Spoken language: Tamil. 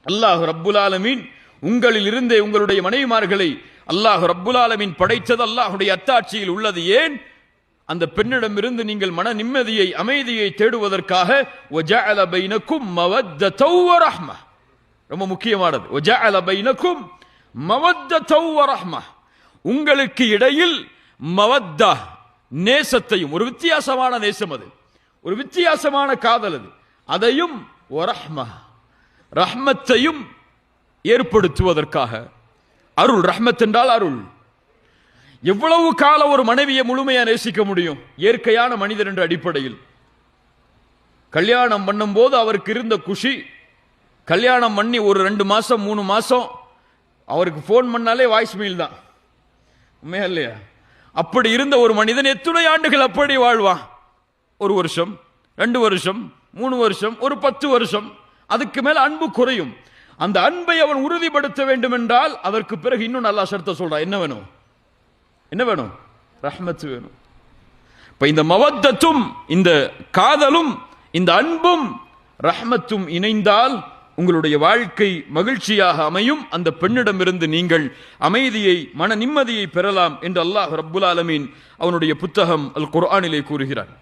அல்லாஹ் ரப்புல் ஆலமீன் உங்களில் இருந்தே உங்களுடைய மனைவிமார்களை அல்லாஹ் ரப்புல் ஆலமீன் படைத்தது அல்லாஹ்வுடைய அத்தாட்சியில் உள்ளது. ஏன்? அந்த பெண்ணிடமிருந்து நீங்கள் மன நிம்மதியை அமைதியை தேடுவதற்காக. வஜஅல பைனக்கும் மவத்தௌ வரஹ்ம, ரொம்ப முக்கியமானது. வஜஅல பைனக்கும் மவத்தௌ வரஹ்ம, உங்களுக்கு இடையில் மவத்தா நேசத்தையும், ஒரு வித்தியாசமான நேசம், அது ஒரு வித்தியாசமான காதல், அதையும் வரஹ்ம ரஹ்மத்தையும் ஏற்படுத்துவதற்காக. அருள், ரஹ்மத் என்றால் அருள். எவ்வளவு காலம் ஒரு மனைவியை முழுமையா நேசிக்க முடியும்? இயற்கையான மனிதர் என்ற அடிப்படையில் கல்யாணம் பண்ணும் போது அவருக்கு இருந்த குஷி, கல்யாணம் பண்ணி ஒரு 2 மாசம் 3 மாசம் அவருக்கு போன் பண்ணாலே வாய்ஸ் மெயில் தான், உண்மையா இல்லையா? அப்படி இருந்த ஒரு மனிதன் எத்தனை ஆண்டுகள் அப்படி வாழ்வான்? 1 வருஷம், 2 வருஷம், 3 வருஷம், ஒரு 10 வருஷம். அதுக்கு மேல அன்பு குறையும். அந்த அன்பை அவன் உறுதிப்படுத்த வேண்டும் என்றால் அதற்கு பிறகு இன்னும் நல்லா ஷர்த்த சொல்றான். என்ன வேணும்? என்ன வேணும்? ரஹ்மத் வேணும். இப்ப இந்த மவத்தத்தும் இந்த காதலும் இந்த அன்பும் ரஹ்மத்தும் இணைந்தால் உங்களுடைய வாழ்க்கை மகிழ்ச்சியாக அமையும். அந்த பெண்ணிடமிருந்து நீங்கள் அமைதியை மன நிம்மதியை பெறலாம் என்று அல்லாஹ் ரப்புல் ஆலமீன் அவனுடைய புத்தகம் அல் குர்ஆனிலே கூறுகிறான்.